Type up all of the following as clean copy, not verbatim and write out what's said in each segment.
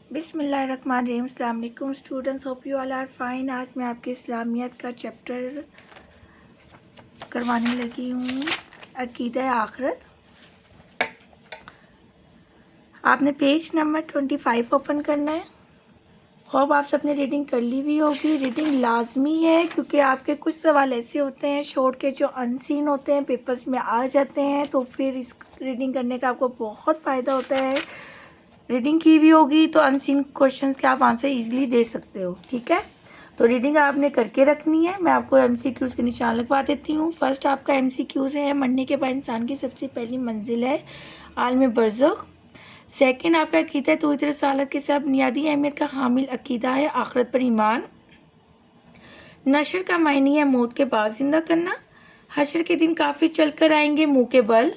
बिस्मिल्लाहिर्रहमानिर्रहीम। अस्सलाम वालेकुम students, hope you all are fine. आज मैं आपके इस्लामियत का चैप्टर करवाने लगी हूँ, अकीदा आखिरत। आपने पेज नंबर 25 ओपन करना है। होप आप सबने रीडिंग कर ली हुई होगी। रीडिंग लाजमी है क्योंकि आपके कुछ सवाल ऐसे होते हैं शॉर्ट के जो अनसीन होते हैं, पेपर्स में आ जाते हैं, तो फिर इस रीडिंग करने का आपको बहुत फ़ायदा होता है। रीडिंग की भी होगी तो अनसीन क्वेश्चंस के आप आंसर इजीली दे सकते हो। ठीक है, तो रीडिंग आपने करके रखनी है। मैं आपको एमसीक्यूज़ के निशान लगवा देती हूँ। फर्स्ट आपका एमसीक्यूज़ है, मरने के बाद इंसान की सबसे पहली मंजिल है आलम बरज़ख। सेकंड आपका अकीदा तौहीद रिसालत के साथ बुनियादी अहमियत का हामिल अकीदा है आखिरत पर ईमान। नशर का मायने है मौत के बाद जिंदा करना। हशर के दिन काफ़ी चल कर आएंगे मुँह के बल।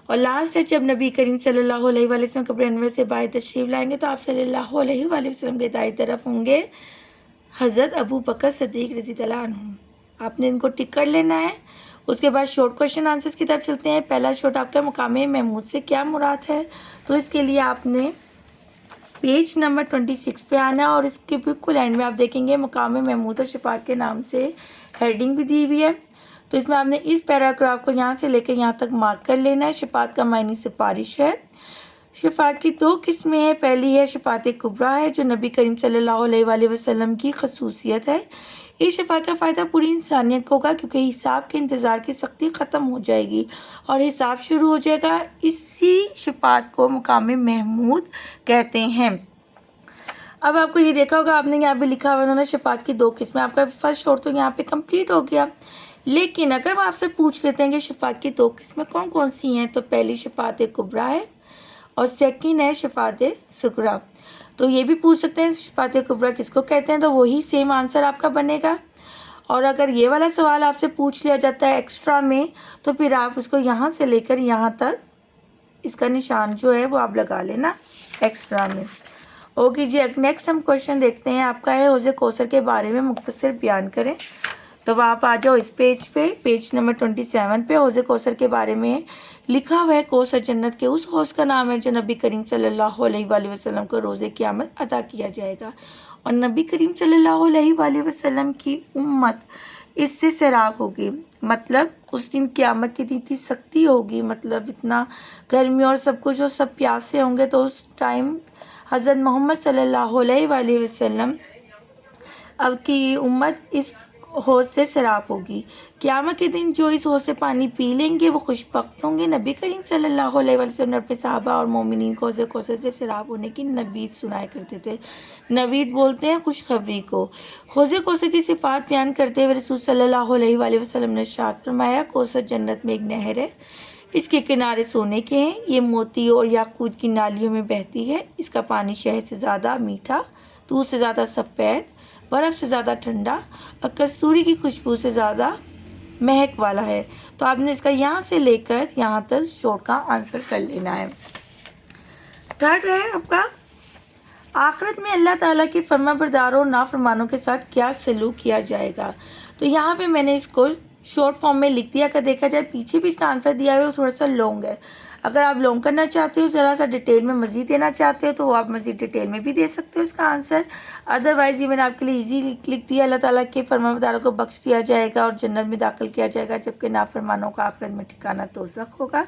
और लास्ट है जब नबी करीम सल्लल्लाहु अलैहि वसल्लम कब्र अनवर से बाहर तशरीफ़ लाएंगे तो आप सल्लल्लाहु अलैहि वसल्लम के दाएं तरफ होंगे हज़रत अबू बकर सिद्दीक़ रज़ियल्लाहु अन्हु। आपने इनको टिक कर लेना है। उसके बाद शॉर्ट क्वेश्चन आंसर्स की तरफ चलते हैं। पहला शॉर्ट आपका मकाम महमूद से क्या मुराद है, तो इसके लिए आपने पेज नंबर 26 पे आना है और इसके बिल्कुल एंड में आप देखेंगे मकाम महमूद और शफात के नाम से हेडिंग भी दी हुई है। तो इसमें आपने इस पैराग्राफ को यहाँ से लेकर यहाँ तक मार्क कर लेना है। शफात का मायने सिफारिश है। शफात की दो किस्में हैं। पहली है शफात कुबरा है जो नबी करीम सल्लल्लाहु अलैहि वसल्लम की खसूसियत है। इस शफात का फ़ायदा पूरी इंसानियत को होगा क्योंकि हिसाब के इंतज़ार की सख्ती ख़त्म हो जाएगी और हिसाब शुरू हो जाएगा। इसी शफात को मकाम महमूद कहते हैं। अब आपको ये देखा होगा, आपने यहाँ पे लिखा हुआ उन्होंने शफात की दो किस्में। आपका फर्स्ट शॉर्ट तो यहाँ पे कंप्लीट हो गया। लेकिन अगर वो आपसे पूछ लेते हैं कि शफात की दो किस्में कौन कौन सी हैं, तो पहली शफात कुबरा है और सेकंड है शफात सुगरा। तो ये भी पूछ सकते हैं शफात कुबरा किसको कहते हैं, तो वही सेम आंसर आपका बनेगा। और अगर ये वाला सवाल आपसे पूछ लिया जाता है एक्स्ट्रा में, तो फिर आप उसको यहाँ से लेकर यहाँ तक इसका निशान जो है वो आप लगा लेना एक्स्ट्रा में। ओके जी, नेक्स्ट हम क्वेश्चन देखते हैं। आपका है हौज़ कौसर के बारे में मुख्तसर बयान करें। तो आप आ जाओ इस पेज पे, पेज नंबर 27 पे हौज़ कौसर के बारे में लिखा हुआ है। कौसर जन्नत के उस हौज़ का नाम है जो नबी करीम सल्लल्लाहु अलैहि वसल्लम को रोज़े क़यामत अता किया जाएगा और नबी करीम सल्लल्लाहु अलैहि वसल्लम की उम्मत इससे सैराब होगी। मतलब उस दिन क़यामत की इतनी सख्ती होगी, मतलब इतना गर्मी और सब कुछ, और सब प्यासे होंगे। तो उस टाइम हज़रत मोहम्मद सल्लल्लाहु अलैहि वसल्लम अब की उम्मत इस हौज़ से सैराब होगी। क़यामत के दिन जो इस हौज़ से पानी पी लेंगे वो खुशबख्त होंगे। नबी करीम सल्लल्लाहु अलैहि वसल्लम ने अपने सहाबा और मोमिनीन को हौज़ कौसर से सैराब होने की नवीद सुनाया करते थे। नवीद बोलते हैं खुशखबरी को। हौज़ कौसर की सिफ़ात बयान करते हुए रसूल सल्लल्लाहु अलैहि वसल्लम ने इरशाद फरमाया, कौसर जन्नत में एक नहर है, इसके किनारे सोने के हैं, ये मोती और याकूत की नालियों में बहती है। इसका पानी शहद से ज़्यादा मीठा, दूध से ज़्यादा सफ़ेद, बर्फ़ से ज़्यादा ठंडा और कस्तूरी की खुशबू से ज़्यादा महक वाला है। तो आपने इसका यहाँ से लेकर यहाँ तक शॉर्ट का आंसर कर लेना है। थर्ड है आपका, आखिरत में अल्लाह ताला के फरमाबरदारों और नाफरमानों के साथ क्या सलूक किया जाएगा। तो यहाँ पे मैंने इसको शॉर्ट फॉर्म में लिख दिया। अगर देखा जाए पीछे भी इसका आंसर दिया हुआ है, थोड़ा सा लॉन्ग है। अगर आप लॉन्ग करना चाहते हो, ज़रा सा डिटेल में मज़ीद देना चाहते हो, तो आप मज़ीद डिटेल में भी दे सकते हो इसका आंसर। अदरवाइज़ ये मैंने आपके लिए इजी लिख दिया। अल्लाह ताला के फरमाबरदारों को बख्श दिया जाएगा और जन्नत में दाखिल किया जाएगा, जबकि नाफरमानों का आखिरत में ठिकाना दोज़ख होगा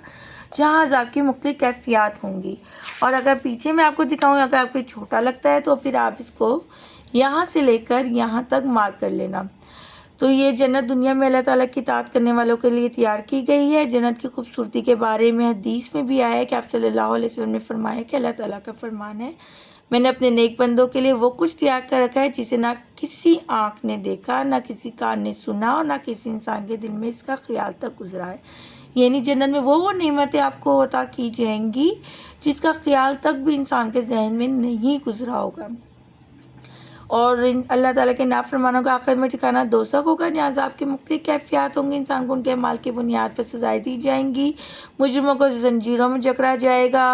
जहाँ अज़ाब की मुख्तलिफ कैफियत होंगी। और अगर पीछे मैं आपको दिखाऊँ, अगर आपको छोटा लगता है तो फिर आप इसको यहाँ से लेकर यहाँ तक मार्क कर लेना। तो ये जन्नत दुनिया में अल्लाह ताला की इताअत करने वालों के लिए तैयार की गई है। जन्नत की खूबसूरती के बारे में हदीस में भी आया है कि आप सल्लल्लाहु अलैहि वसल्लम ने फरमाया कि अल्लाह ताला का फरमान है, मैंने अपने नेक बंदों के लिए वो कुछ तैयार कर रखा है जिसे ना किसी आँख ने देखा, ना किसी कान ने सुना और ना किसी इंसान के दिल में इसका ख्याल तक गुजरा है। यानी जन्नत में वो नेमतें आपको अता की जाएंगी जिसका ख्याल तक भी इंसान के जहन में नहीं गुजरा होगा। और अल्लाह ताला के नाफरमानों का आखिरत में ठिकाना दोज़ख होगा जहाँ अज़ाब की मुख्तलिफ कैफियत होंगी। इंसान को उनके अमाल की बुनियाद पर सज़ाएं दी जाएंगी। मुजरिमों को जंजीरों में जकड़ा जाएगा,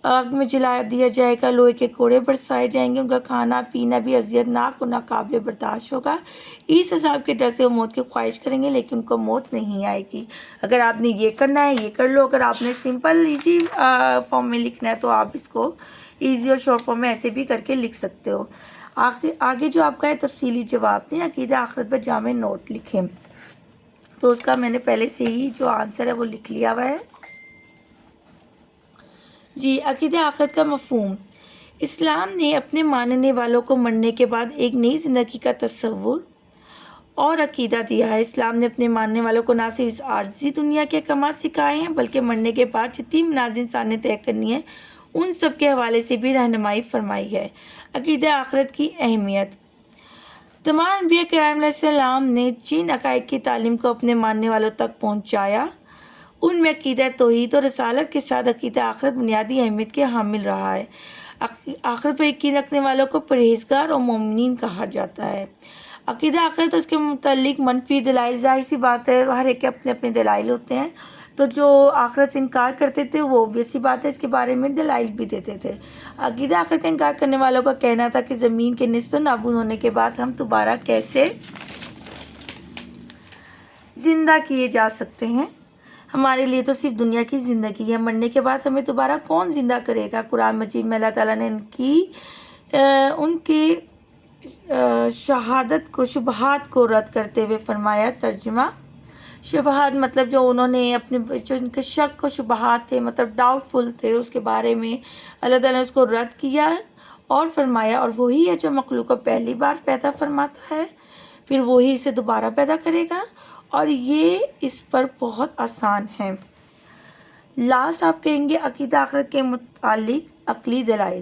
आग में जला दिया जाएगा, लोहे के कोड़े बरसाए जाएंगे। उनका खाना पीना भी अज़ियतनाक और नाकाबिल बर्दाश्त होगा। इस अज़ाब के डर से वो मौत की ख्वाहिश करेंगे लेकिन उनको मौत नहीं आएगी। अगर आपने ये करना है ये कर लो। अगर आपने सिंपल इजी फॉर्म में लिखना है तो आप इसको ایزی اور شارٹ فارم میں ایسے بھی کر کے لکھ سکتے ہو۔ آگے جو آپ کا ہے تفصیلی جواب دیں، عقیدہ آخرت پر جامع نوٹ لکھیں۔ تو اس کا میں نے پہلے سے ہی جو آنسر ہے وہ لکھ لیا ہوا ہے۔ جی، عقیدہ آخرت کا مفہوم۔ اسلام نے اپنے ماننے والوں کو مرنے کے بعد ایک نئی زندگی کا تصور اور عقیدہ دیا ہے۔ اسلام نے اپنے ماننے والوں کو نہ صرف اس عارضی دنیا کے احکامات سکھائے ہیں بلکہ مرنے کے بعد جتنی منازل انسان نے طے کرنی ہے ان سب کے حوالے سے بھی رہنمائی فرمائی ہے۔ عقیدہ آخرت کی اہمیت۔ تمام انبیاء کرام علیہ السلام نے جن عقائد کی تعلیم کو اپنے ماننے والوں تک پہنچایا ان میں عقیدہ توحید اور رسالت کے ساتھ عقیدہ آخرت بنیادی اہمیت کے حامل رہا ہے۔ آخرت پر یقین رکھنے والوں کو پرہیزگار اور مومنین کہا جاتا ہے۔ عقیدہ آخرت اور اس کے متعلق منفی دلائل، ظاہر سی بات ہے ہر ایک کے اپنے اپنے دلائل ہوتے ہیں، تو جو آخرت سے انکار کرتے تھے وہ obvious سی بات ہے اس کے بارے میں دلائل بھی دیتے تھے۔ عقیدہ آخرت کا انکار کرنے والوں کا کہنا تھا کہ زمین کے نیست و نابود ہونے کے بعد ہم دوبارہ کیسے زندہ کیے جا سکتے ہیں، ہمارے لیے تو صرف دنیا کی زندگی ہے، مرنے کے بعد ہمیں دوبارہ کون زندہ کرے گا۔ قرآن مجید میں اللہ تعالیٰ نے ان کی شبہات کو رد کرتے ہوئے فرمایا، ترجمہ شبہات مطلب جو انہوں نے اپنے جو ان کے شک و شبہات تھے، مطلب ڈاؤٹ فل تھے، اس کے بارے میں اللہ تعالیٰ نے اس کو رد کیا اور فرمایا، اور وہی ہے جو مخلوق کو پہلی بار پیدا فرماتا ہے پھر وہی اسے دوبارہ پیدا کرے گا، اور یہ اس پر بہت آسان ہے۔ لاسٹ آپ کہیں گے عقیدہ آخرت کے متعلق عقلی دلائل۔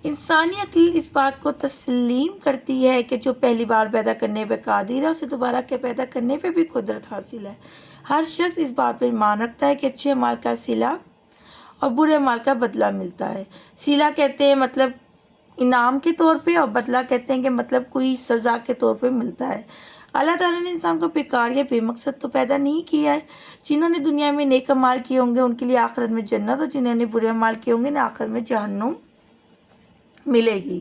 انسانی عقل اس بات کو تسلیم کرتی ہے کہ جو پہلی بار پیدا کرنے پہ قادر ہے اسے دوبارہ کے پیدا کرنے پہ بھی قدرت حاصل ہے۔ ہر شخص اس بات پر ایمان رکھتا ہے کہ اچھے اعمال کا صلہ اور برے اعمال کا بدلہ ملتا ہے۔ صلہ کہتے ہیں مطلب انعام کے طور پہ، اور بدلہ کہتے ہیں کہ مطلب کوئی سزا کے طور پہ ملتا ہے۔ اللہ تعالیٰ نے انسان کو بیکار یا بے مقصد تو پیدا نہیں کیا ہے۔ جنہوں نے دنیا میں نیک اعمال کیے ہوں گے ان کے لیے آخرت میں جنت، اور جنہوں نے برے اعمال کیے ہوں گے انہیں آخرت میں جہنم ملے گی۔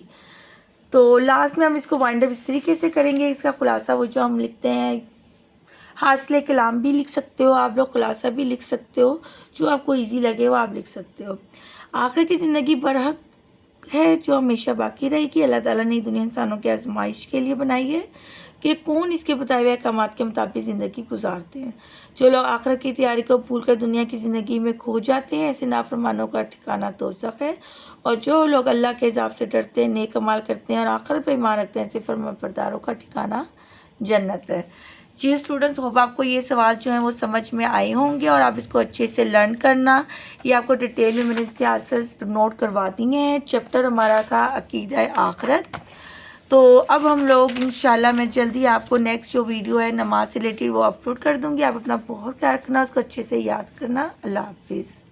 تو لاسٹ میں ہم اس کو وائنڈ اپ اس طریقے سے کریں گے، اس کا خلاصہ وہ جو ہم لکھتے ہیں، حاصل کلام بھی لکھ سکتے ہو آپ لوگ، خلاصہ بھی لکھ سکتے ہو، جو آپ کو ایزی لگے وہ آپ لکھ سکتے ہو۔ آخرت کی زندگی برحق ہے جو ہمیشہ باقی رہے گی۔ اللہ تعالیٰ نے دنیا انسانوں کی آزمائش کے لیے بنائی ہے کہ کون اس کے بتائے ہوئے احکامات کے مطابق زندگی گزارتے ہیں۔ جو لوگ آخرت کی تیاری کو بھول کر دنیا کی زندگی میں کھو جاتے ہیں ایسے نافرمانوں کا ٹھکانہ دوزخ ہے، اور جو لوگ اللہ کے عذاب سے ڈرتے ہیں، نیک اعمال کرتے ہیں اور آخرت پر ایمان رکھتے ہیں ایسے فرمانبرداروں کا ٹھکانہ جنت ہے۔ جی اسٹوڈنٹس، ہوپ آپ کو یہ سوال جو ہیں وہ سمجھ میں آئے ہوں گے اور آپ اس کو اچھے سے لرن کرنا۔ یہ آپ کو ڈیٹیل میں نے اس کے آنسرز نوٹ کروا دیے ہیں۔ چیپٹر ہمارا تھا عقیدہ آخرت۔ تو اب ہم لوگ انشاءاللہ میں جلدی آپ کو نیکسٹ جو ویڈیو ہے نماز سے ریلیٹڈ وہ اپلوڈ کر دوں گی۔ آپ اپنا بہت خیال رکھنا، اس کو اچھے سے یاد کرنا۔ اللہ حافظ۔